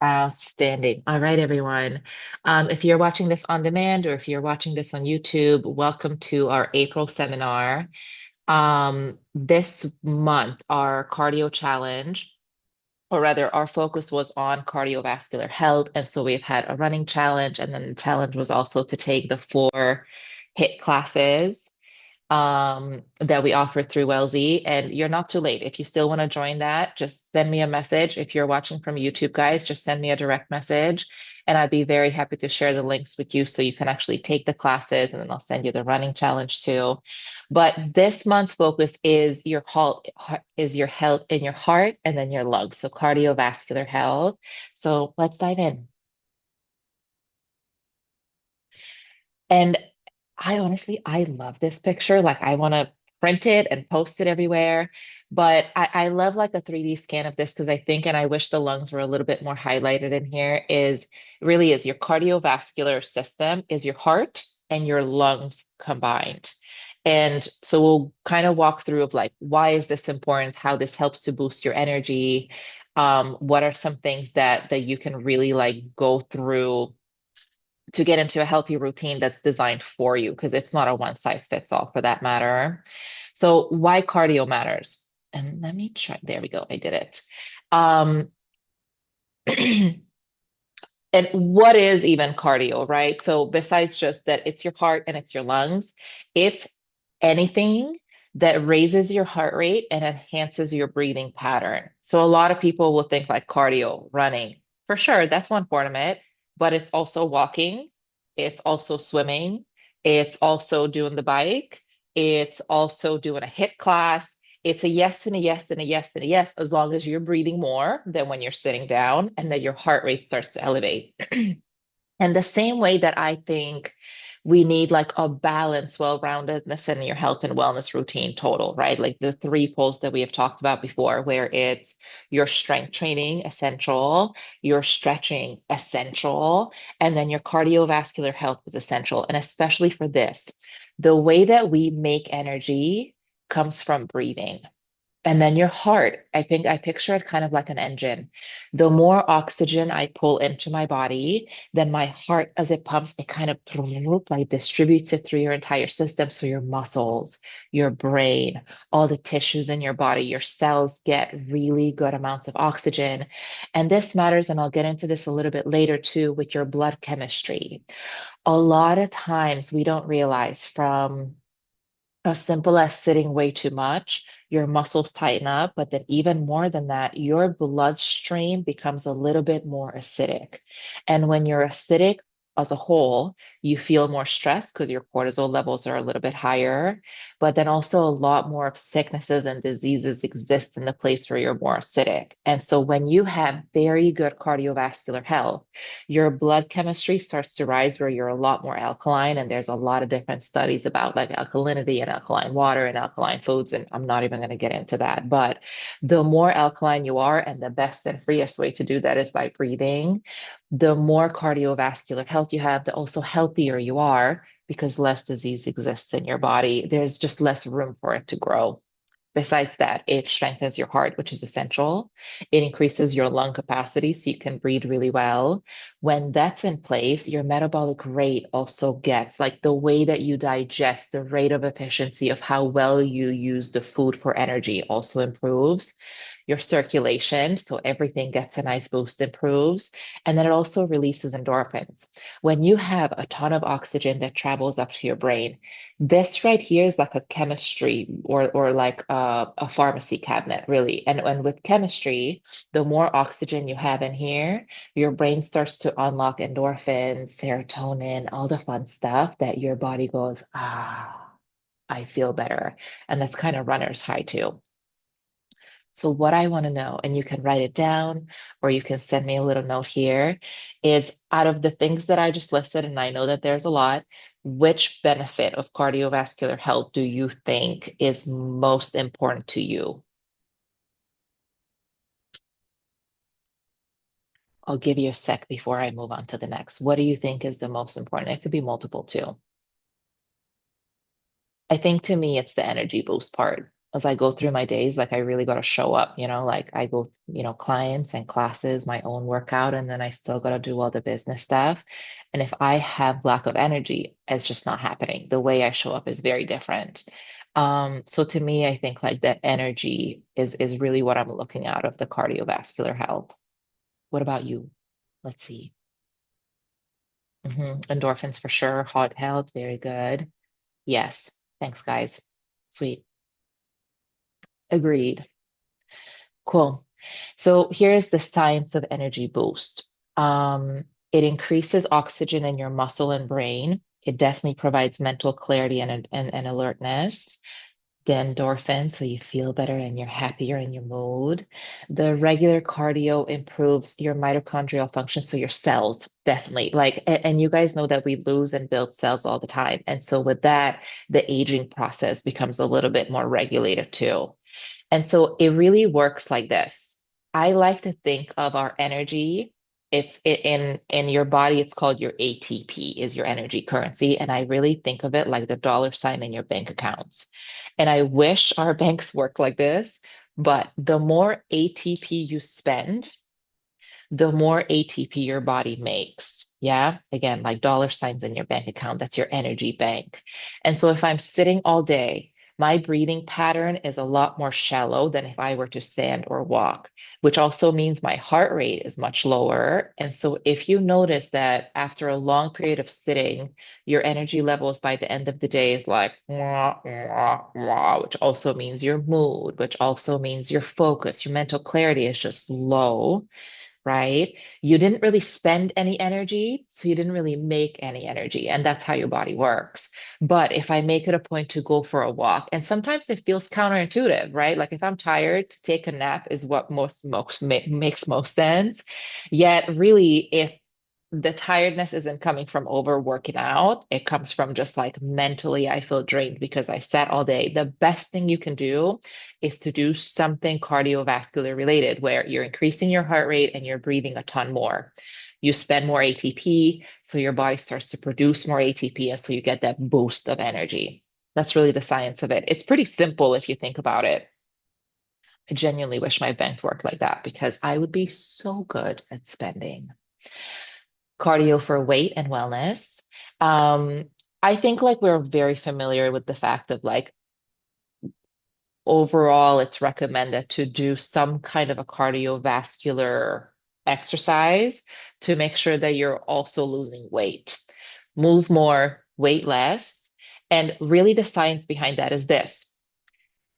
Outstanding. All right, everyone. If you're watching this on demand or if you're watching this on YouTube, welcome to our April seminar. This month, our cardio challenge, or rather, our focus was on cardiovascular health. And so we've had a running challenge, and then the challenge was also to take the four HIIT classes that we offer through LZ. And you're not too late. If you still want to join that, just send me a message. If you're watching from YouTube, guys, just send me a direct message. And I'd be very happy to share the links with you so you can actually take the classes, and then I'll send you the running challenge too. But this month's focus is your health in your heart and then your lungs, so cardiovascular health. So let's dive in. And I love this picture. Like I want to print it and post it everywhere. But I love like a 3D scan of this because I think, and I wish the lungs were a little bit more highlighted in here, is really is your cardiovascular system is your heart and your lungs combined. And so we'll kind of walk through of like, why is this important? How this helps to boost your energy. What are some things that you can really like go through to get into a healthy routine that's designed for you because it's not a one size fits all for that matter. So why cardio matters? And let me try. There we go. I did it. Um, and what is even cardio, right? So besides just that it's your heart and it's your lungs, it's anything that raises your heart rate and enhances your breathing pattern. So a lot of people will think like cardio, running. For sure, that's one part of it, but it's also walking, it's also swimming, it's also doing the bike, it's also doing a HIIT class. It's a yes and a yes and a yes and a yes, as long as you're breathing more than when you're sitting down and that your heart rate starts to elevate. And the same way that I think we need like a balance, well-roundedness in your health and wellness routine total, right? Like the three poles that we have talked about before, where it's your strength training essential, your stretching essential, and then your cardiovascular health is essential. And especially for this, the way that we make energy comes from breathing. And then your heart, I think I picture it kind of like an engine. The more oxygen I pull into my body, then my heart, as it pumps, it kind of like distributes it through your entire system. So your muscles, your brain, all the tissues in your body, your cells get really good amounts of oxygen. And this matters, and I'll get into this a little bit later too, with your blood chemistry. A lot of times we don't realize from as simple as sitting way too much, your muscles tighten up, but then even more than that, your bloodstream becomes a little bit more acidic. And when you're acidic as a whole, you feel more stressed because your cortisol levels are a little bit higher. But then also a lot more of sicknesses and diseases exist in the place where you're more acidic. And so when you have very good cardiovascular health, your blood chemistry starts to rise where you're a lot more alkaline. And there's a lot of different studies about like alkalinity and alkaline water and alkaline foods. And I'm not even going to get into that. But the more alkaline you are, and the best and freest way to do that is by breathing, the more cardiovascular health you have, the also healthier you are because less disease exists in your body. There's just less room for it to grow. Besides that, it strengthens your heart, which is essential. It increases your lung capacity so you can breathe really well. When that's in place, your metabolic rate also gets like the way that you digest, the rate of efficiency of how well you use the food for energy also improves. Your circulation, so everything gets a nice boost, improves. And then it also releases endorphins. When you have a ton of oxygen that travels up to your brain, this right here is like a chemistry or like a pharmacy cabinet, really. And with chemistry, the more oxygen you have in here, your brain starts to unlock endorphins, serotonin, all the fun stuff that your body goes, I feel better. And that's kind of runner's high too. So what I want to know, and you can write it down or you can send me a little note here, is out of the things that I just listed, and I know that there's a lot, which benefit of cardiovascular health do you think is most important to you? I'll give you a sec before I move on to the next. What do you think is the most important? It could be multiple too. I think to me, it's the energy boost part. as I go through my days, like I really got to show up, like I go, clients and classes, my own workout, and then I still got to do all the business stuff. And if I have lack of energy, it's just not happening. The way I show up is very different. So to me, I think like that energy is really what I'm looking out of the cardiovascular health. What about you? Let's see. Endorphins for sure. Heart health, very good. Yes. Thanks, guys. Sweet. Agreed. Cool. So here's the science of energy boost. It increases oxygen in your muscle and brain. It definitely provides mental clarity and alertness. The endorphins, so you feel better and you're happier in your mood. The regular cardio improves your mitochondrial function, so your cells, definitely. Like, and you guys know that we lose and build cells all the time. And so with that, the aging process becomes a little bit more regulated too. And so it really works like this. I like to think of our energy. In your body, it's called your ATP, is your energy currency. And I really think of it like the dollar sign in your bank accounts. And I wish our banks worked like this, but the more ATP you spend, the more ATP your body makes. Yeah. Again, like dollar signs in your bank account, that's your energy bank. And so if I'm sitting all day, my breathing pattern is a lot more shallow than if I were to stand or walk, which also means my heart rate is much lower. And so if you notice that after a long period of sitting, your energy levels by the end of the day is like, wah, wah, wah, which also means your mood, which also means your focus, your mental clarity is just low, right? You didn't really spend any energy, so you didn't really make any energy. And that's how your body works. But if I make it a point to go for a walk, and sometimes it feels counterintuitive, right? Like if I'm tired, to take a nap is what makes most sense. Yet, really, if the tiredness isn't coming from overworking out. It comes from just like mentally, I feel drained because I sat all day. The best thing you can do is to do something cardiovascular related where you're increasing your heart rate and you're breathing a ton more. You spend more ATP, so your body starts to produce more ATP, and so you get that boost of energy. That's really the science of it. It's pretty simple if you think about it. I genuinely wish my bank worked like that because I would be so good at spending. Cardio for weight and wellness. Um, I think like we're very familiar with the fact of like overall it's recommended to do some kind of a cardiovascular exercise to make sure that you're also losing weight. Move more, weight less. And really the science behind that is this.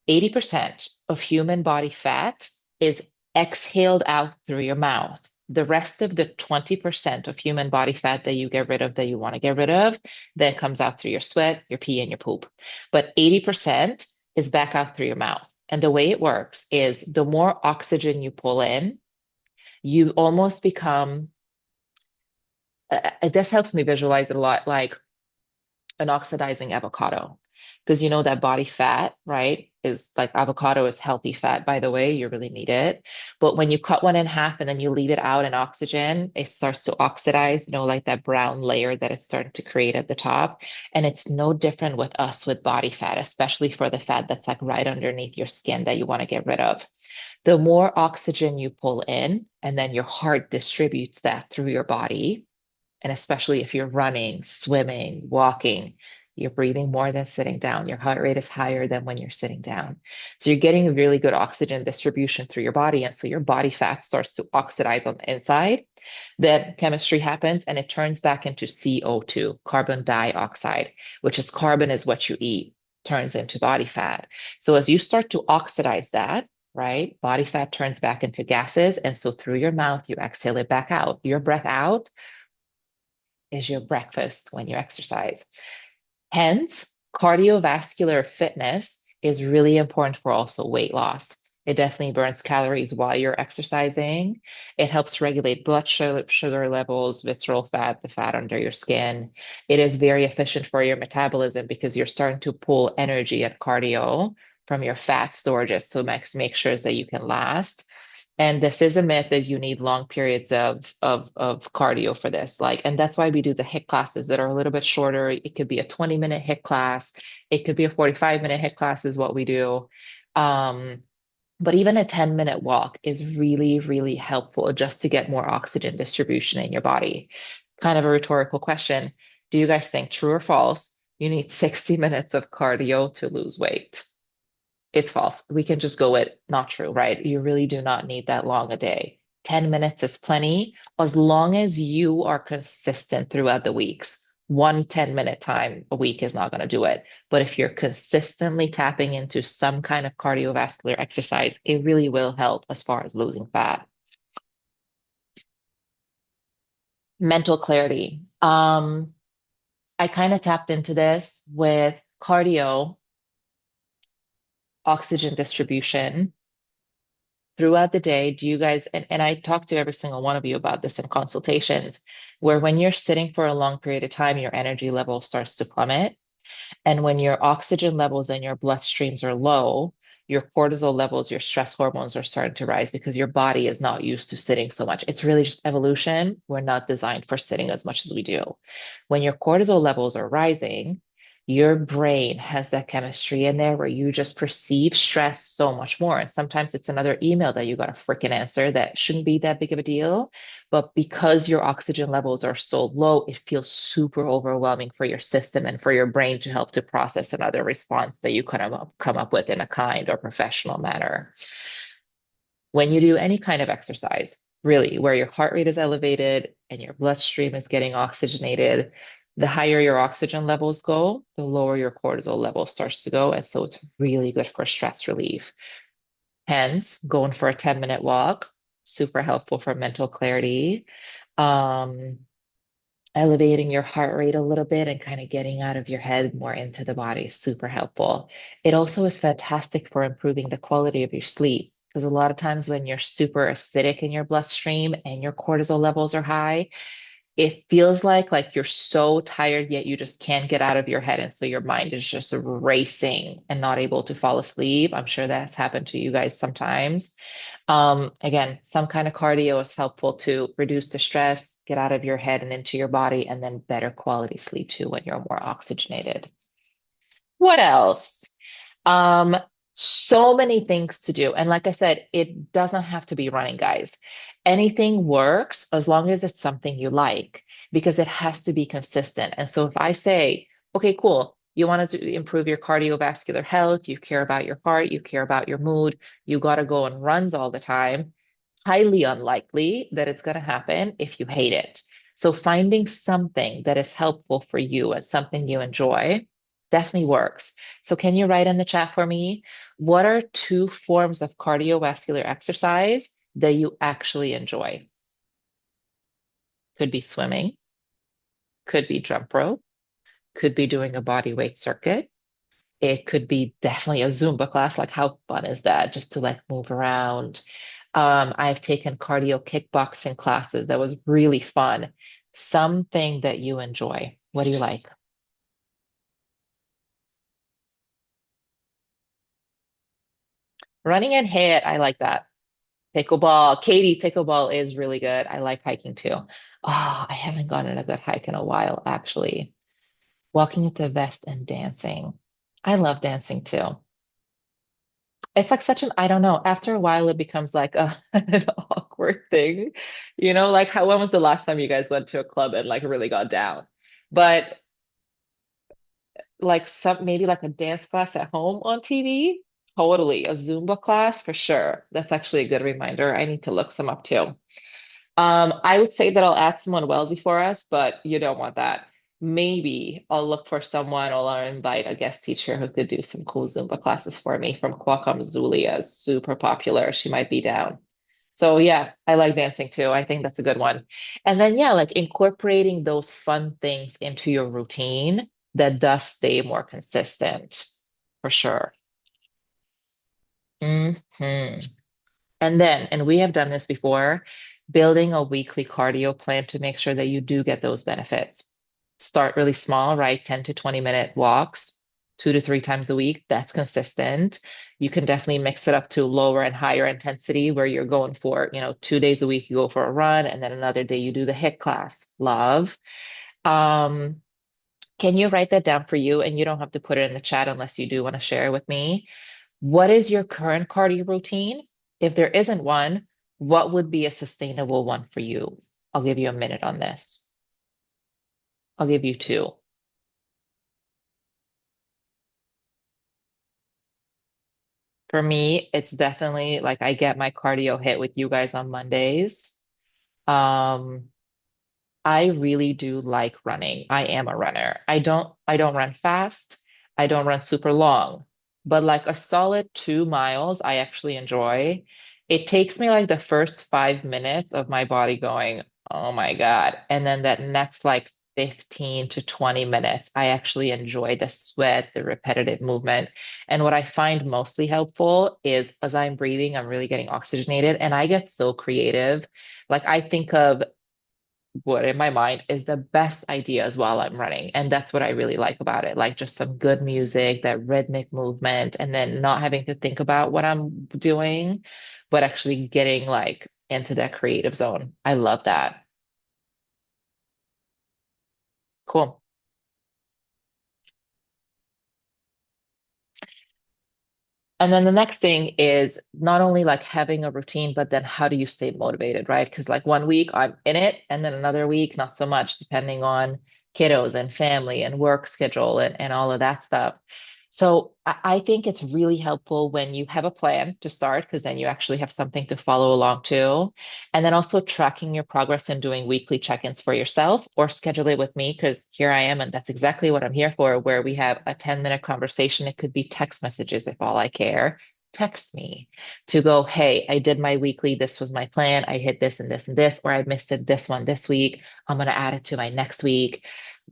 80% of human body fat is exhaled out through your mouth. The rest of the 20% of human body fat that you get rid of that you want to get rid of then comes out through your sweat, your pee, and your poop. But 80% is back out through your mouth. And the way it works is the more oxygen you pull in, you almost become, this helps me visualize it a lot, like an oxidizing avocado. Because you know that body fat, right, is like avocado is healthy fat, by the way, you really need it. But when you cut one in half and then you leave it out in oxygen, it starts to oxidize, like that brown layer that it's starting to create at the top. And it's no different with us with body fat, especially for the fat that's like right underneath your skin that you want to get rid of. The more oxygen you pull in, and then your heart distributes that through your body, and especially if you're running, swimming, walking, you're breathing more than sitting down. Your heart rate is higher than when you're sitting down. So you're getting a really good oxygen distribution through your body. And so your body fat starts to oxidize on the inside. Then chemistry happens and it turns back into CO2, carbon dioxide, which is carbon is what you eat, turns into body fat. So as you start to oxidize that, right, body fat turns back into gases. And so through your mouth, you exhale it back out. Your breath out is your breakfast when you exercise. Hence, cardiovascular fitness is really important for also weight loss. It definitely burns calories while you're exercising. It helps regulate blood sugar levels, visceral fat, the fat under your skin. It is very efficient for your metabolism because you're starting to pull energy at cardio from your fat storages. So make sure that you can last. And this is a myth that you need long periods of cardio for this. Like, and that's why we do the HIIT classes that are a little bit shorter. It could be a 20-minute HIIT class. It could be a 45-minute HIIT class is what we do. Um, but even a 10-minute walk is really, really helpful just to get more oxygen distribution in your body. Kind of a rhetorical question. Do you guys think true or false? You need 60 minutes of cardio to lose weight. It's false. We can just go with not true, right? You really do not need that long a day. 10 minutes is plenty as long as you are consistent throughout the weeks. One 10-minute time a week is not going to do it. But if you're consistently tapping into some kind of cardiovascular exercise, it really will help as far as losing fat. Mental clarity. I kind of tapped into this with cardio, oxygen distribution throughout the day. Do you guys, and I talk to every single one of you about this in consultations, where when you're sitting for a long period of time, your energy level starts to plummet. And when your oxygen levels in your bloodstreams are low, your cortisol levels, your stress hormones are starting to rise because your body is not used to sitting so much. It's really just evolution. We're not designed for sitting as much as we do. When your cortisol levels are rising, your brain has that chemistry in there where you just perceive stress so much more. And sometimes it's another email that you got to freaking answer that shouldn't be that big of a deal. But because your oxygen levels are so low, it feels super overwhelming for your system and for your brain to help to process another response that you could have come up with in a kind or professional manner. When you do any kind of exercise, really, where your heart rate is elevated and your bloodstream is getting oxygenated, the higher your oxygen levels go, the lower your cortisol level starts to go. And so it's really good for stress relief. Hence, going for a 10-minute walk, super helpful for mental clarity. Um, Elevating your heart rate a little bit and kind of getting out of your head more into the body is super helpful. It also is fantastic for improving the quality of your sleep because a lot of times when you're super acidic in your bloodstream and your cortisol levels are high, it feels like you're so tired yet you just can't get out of your head and so your mind is just racing and not able to fall asleep. I'm sure that's happened to you guys sometimes. Again, some kind of cardio is helpful to reduce the stress, get out of your head and into your body, and then better quality sleep too when you're more oxygenated. What else? Um, so many things to do. And like I said, it doesn't have to be running, guys. Anything works as long as it's something you like, because it has to be consistent. And so if I say, okay, cool, you want to improve your cardiovascular health, you care about your heart, you care about your mood, you got to go on runs all the time, highly unlikely that it's going to happen if you hate it. So finding something that is helpful for you and something you enjoy definitely works. So can you write in the chat for me? What are two forms of cardiovascular exercise that you actually enjoy? Could be swimming, could be jump rope, could be doing a body weight circuit. It could be definitely a Zumba class. Like, how fun is that? Just to like move around. I've taken cardio kickboxing classes. That was really fun. Something that you enjoy. What do you like? Running and hit. I like that. Pickleball. Katie, pickleball is really good. I like hiking too. Oh, I haven't gone on a good hike in a while, actually. Walking with the vest and dancing. I love dancing too. It's like such an, I don't know, after a while it becomes like an awkward thing. Like when was the last time you guys went to a club and like really got down? But like some maybe like a dance class at home on TV, totally. A Zumba class for sure. That's actually a good reminder. I need to look some up too. I would say that I'll add someone Wellesley for us, but you don't want that. Maybe I'll look for someone or I'll invite a guest teacher who could do some cool Zumba classes for me from Qualcomm Zulia. Super popular. She might be down. So yeah, I like dancing too. I think that's a good one. And then yeah, like incorporating those fun things into your routine that does stay more consistent for sure. Mhm. And we have done this before, building a weekly cardio plan to make sure that you do get those benefits. Start really small, right? 10 to 20-minute walks, 2 to 3 times a week. That's consistent. You can definitely mix it up to lower and higher intensity where you're going for, 2 days a week, you go for a run, and then another day you do the HIIT class. Love. Um, can you write that down for you? And you don't have to put it in the chat unless you do want to share with me. What is your current cardio routine? If there isn't one, what would be a sustainable one for you? I'll give you a minute on this. I'll give you two. For me, it's definitely like I get my cardio hit with you guys on Mondays. Um, I really do like running. I am a runner. I don't run fast. I don't run super long, but like a solid 2 miles, I actually enjoy. It takes me like the first 5 minutes of my body going, oh my God. And then that next like 15 to 20 minutes, I actually enjoy the sweat, the repetitive movement. And what I find mostly helpful is as I'm breathing, I'm really getting oxygenated and I get so creative. Like I think of what in my mind is the best ideas while I'm running. And that's what I really like about it. Like just some good music, that rhythmic movement, and then not having to think about what I'm doing, but actually getting like into that creative zone. I love that. Cool. And then the next thing is not only like having a routine, but then how do you stay motivated, right? Because like one week I'm in it, and then another week, not so much, depending on kiddos and family and work schedule and all of that stuff. So I think it's really helpful when you have a plan to start, because then you actually have something to follow along to. And then also tracking your progress and doing weekly check-ins for yourself or schedule it with me, because here I am, and that's exactly what I'm here for, where we have a 10-minute conversation. It could be text messages if all I care. Text me to go, hey, I did my weekly. This was my plan. I hit this and this and this, or I missed it this one this week. I'm going to add it to my next week.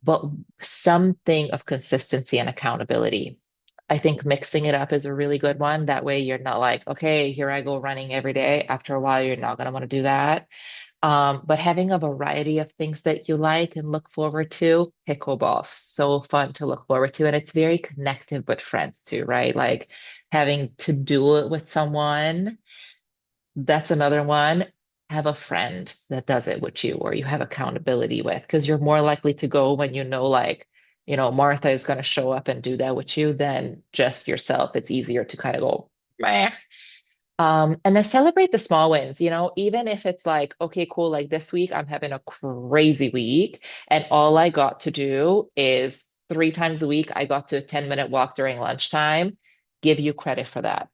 But something of consistency and accountability. I think mixing it up is a really good one. That way you're not like, okay, here I go running every day. After a while, you're not going to want to do that. But having a variety of things that you like and look forward to, pickleball, so fun to look forward to. And it's very connective with friends too, right? Like having to do it with someone, that's another one. Have a friend that does it with you or you have accountability with, because you're more likely to go when you know, like, Martha is going to show up and do that with you than just yourself. It's easier to kind of go, meh. And then celebrate the small wins, even if it's like, okay, cool, like this week I'm having a crazy week, and all I got to do is 3 times a week, I got to a 10-minute walk during lunchtime. Give you credit for that.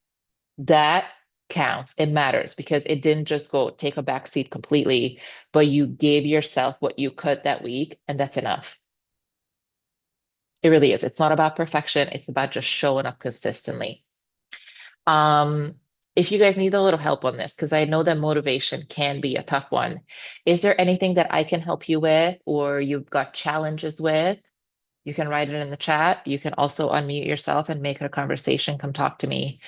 That counts. It matters because it didn't just go take a back seat completely, but you gave yourself what you could that week, and that's enough. It really is. It's not about perfection, it's about just showing up consistently. Um, if you guys need a little help on this, because I know that motivation can be a tough one, is there anything that I can help you with or you've got challenges with? You can write it in the chat. You can also unmute yourself and make it a conversation. Come talk to me.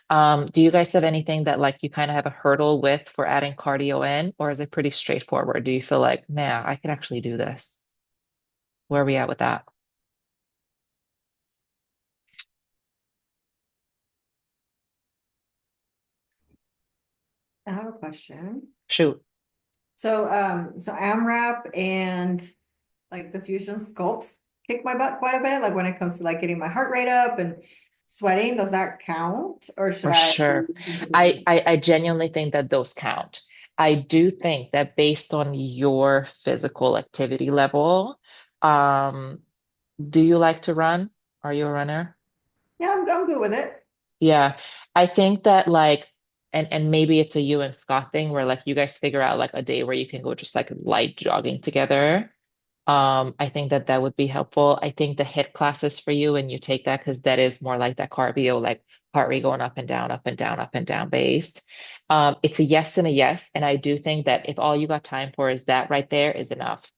Do you guys have anything that like you kind of have a hurdle with for adding cardio in, or is it pretty straightforward? Do you feel like, man, I could actually do this? Where are we at with that? I have a question. Shoot, So AMRAP and like the fusion sculpts kick my butt quite a bit. Like when it comes to like getting my heart rate up and sweating, does that count? Or should for I sure. look into this I, one? I I genuinely think that those count. I do think that based on your physical activity level, um, do you like to run? Are you a runner? Yeah, I'm good with it. Yeah, I think that like, and maybe it's a you and Scott thing where like you guys figure out like a day where you can go just like light jogging together. I think that that would be helpful. I think the hit classes for you and you take that because that is more like that cardio, like heart rate going up and down, up and down, up and down based. It's a yes and a yes, and I do think that if all you got time for is that right there is enough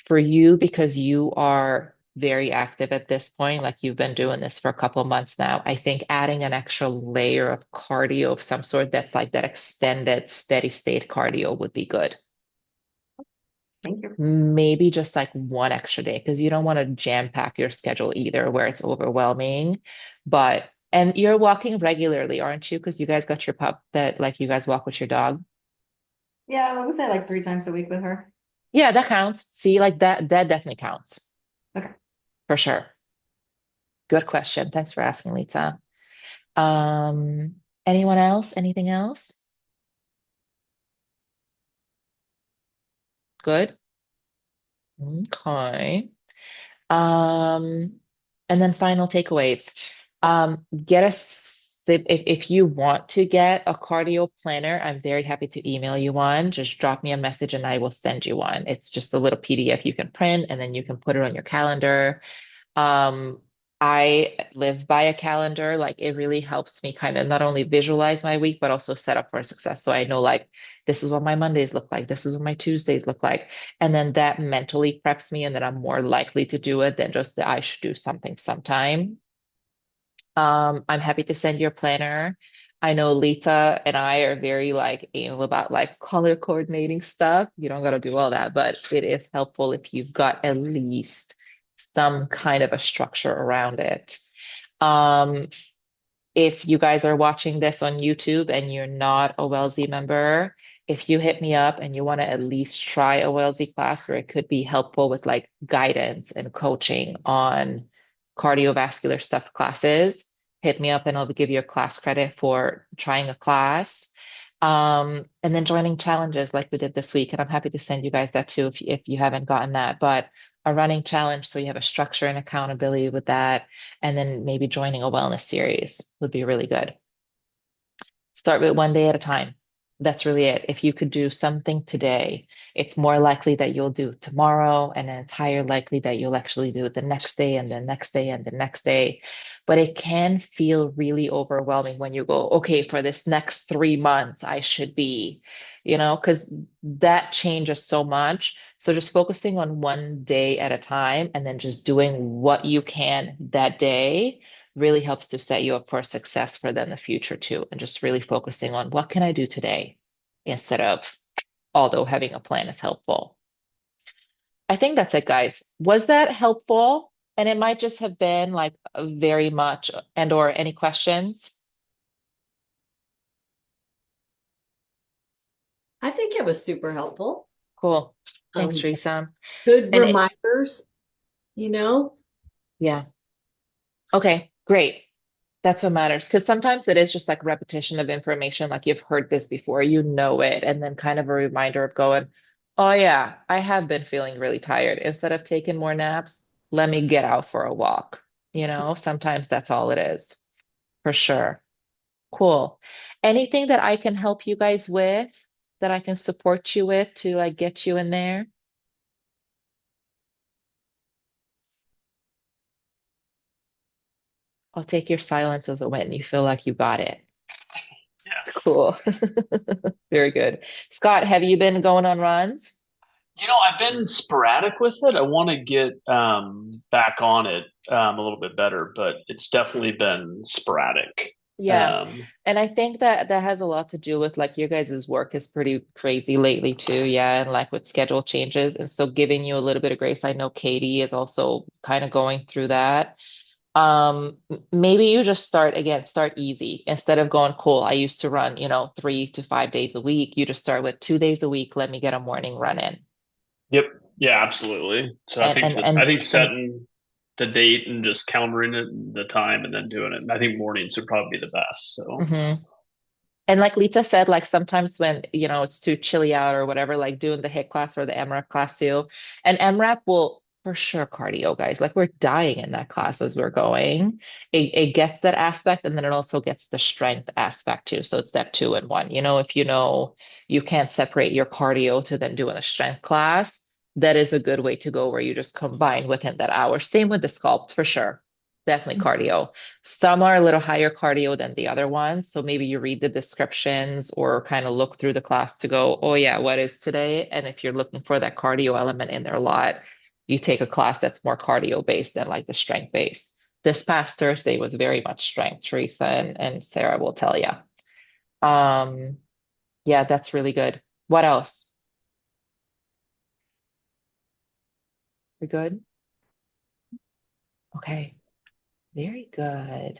for you because you are very active at this point, like you've been doing this for a couple months now. I think adding an extra layer of cardio of some sort that's like that extended steady state cardio would be good. Thank you. Maybe just like one extra day because you don't want to jam pack your schedule either where it's overwhelming. And you're walking regularly, aren't you? Because you guys got your pup that like you guys walk with your dog. Yeah, I would say like 3 times a week with her. Yeah, that counts. See, like that definitely counts Okay. for sure. Good question. Thanks for asking, Lisa. Um, anyone else? Anything else? Good. Okay. Um, and then final takeaways. Get if you want to get a cardio planner, I'm very happy to email you one. Just drop me a message and I will send you one. It's just a little PDF you can print and then you can put it on your calendar. Um, I live by a calendar. Like it really helps me kind of not only visualize my week, but also set up for success. So I know like this is what my Mondays look like. This is what my Tuesdays look like. And then that mentally preps me and then I'm more likely to do it than just that I should do something sometime. I'm happy to send your planner. I know Lita and I are very like anal about like color coordinating stuff. You don't got to do all that, but it is helpful if you've got at least some kind of a structure around it. Um, if you guys are watching this on YouTube and you're not a Wellesley member, if you hit me up and you want to at least try a Wellesley class where it could be helpful with like guidance and coaching on cardiovascular stuff classes, hit me up and I'll give you a class credit for trying a class. And then joining challenges like we did this week. And I'm happy to send you guys that too if you haven't gotten that. But a running challenge so you have a structure and accountability with that and then maybe joining a wellness series would be really good. Start with one day at a time. That's really it. If you could do something today, it's more likely that you'll do it tomorrow, and then it's higher likely that you'll actually do it the next day and the next day and the next day. But it can feel really overwhelming when you go, okay, for this next 3 months, I should be, because that changes so much. So just focusing on one day at a time and then just doing what you can that day really helps to set you up for success for then the future too. And just really focusing on what can I do today instead of, although having a plan is helpful. I think that's it, guys. Was that helpful? And it might just have been like very much and or any questions? I think it was super helpful. Cool. Thanks, Um, Teresa. Good And reminders, you know. yeah. Okay, great. That's what matters. Because sometimes it is just like repetition of information, like you've heard this before, you know it, and then kind of a reminder of going, oh yeah, I have been feeling really tired. Instead of taking more naps, let me get out for a walk. Sometimes that's all it is, for sure. Cool. Anything that I can help you guys with, that I can support you with to like get you in there? I'll take your silence as a win. You feel like you got it. Yes. Cool. Very good. Scott, have you been going on runs? I've been sporadic with it. I want to get back on it a little bit better, but it's definitely been sporadic. Yeah. Um, And I think that that has a lot to do with like your guys' work is pretty crazy lately too. Yeah. And like with schedule changes. And so giving you a little bit of grace. I know Katie is also kind of going through that. Maybe you just start easy instead of going, cool. I used to run, 3 to 5 days a week. You just start with 2 days a week. Let me get a morning run in. yep. Yeah, absolutely. So I And think and that I and think and setting the date and just calendaring it, and the time, and then doing it. I think mornings would probably be the best. So, mhm. And like Lita said, like sometimes when, it's too chilly out or whatever, like doing the HIIT class or the MRAP class too. And MRAP will for sure cardio, guys. Like we're dying in that class as we're going. It gets that aspect and then it also gets the strength aspect too. So it's that two in one. If you know you can't separate your cardio to then doing a strength class, that is a good way to go where you just combine within that hour. Same with the sculpt for sure. Definitely cardio. Some are a little higher cardio than the other ones. So maybe you read the descriptions or kind of look through the class to go, oh, yeah, what is today? And if you're looking for that cardio element in there a lot, you take a class that's more cardio based than like the strength based. This past Thursday was very much strength, Teresa and Sarah will tell you. Um, yeah, that's really good. What else? We good? Okay. Very good.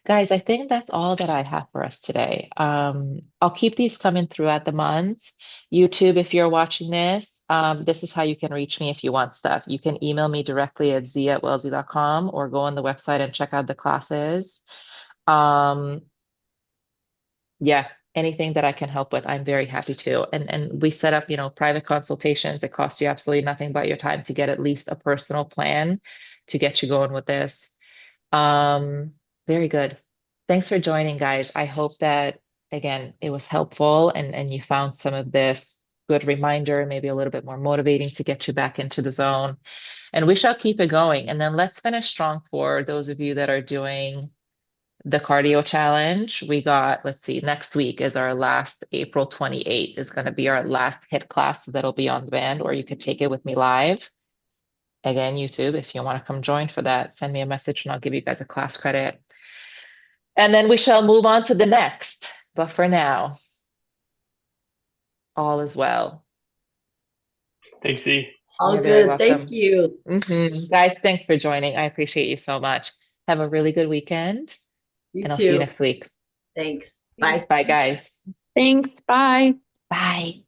Guys, I think that's all that I have for us today. I'll keep these coming throughout the months. YouTube, if you're watching this is how you can reach me if you want stuff. You can email me directly at z@wellesley.com or go on the website and check out the classes. Um, yeah, anything that I can help with, I'm very happy to. And we set up, private consultations. It costs you absolutely nothing but your time to get at least a personal plan to get you going with this. Um, Very good. Thanks for joining, guys. I hope that again it was helpful and you found some of this good reminder, maybe a little bit more motivating to get you back into the zone. And we shall keep it going. And then let's finish strong for those of you that are doing the cardio challenge. We got, let's see, next week is our last, April 28th is going to be our last hit class that'll be on demand, or you could take it with me live. Again, YouTube, if you want to come join for that, send me a message and I'll give you guys a class credit. And then we shall move on to the next. But for now, all is well. Thanks, Z. All You're very good. welcome. Thank you. Guys, thanks for joining. I appreciate you so much. Have a really good weekend, You and I'll see you too. next week. Thanks. Thanks. Bye. Bye, guys. Thanks. Bye. Bye.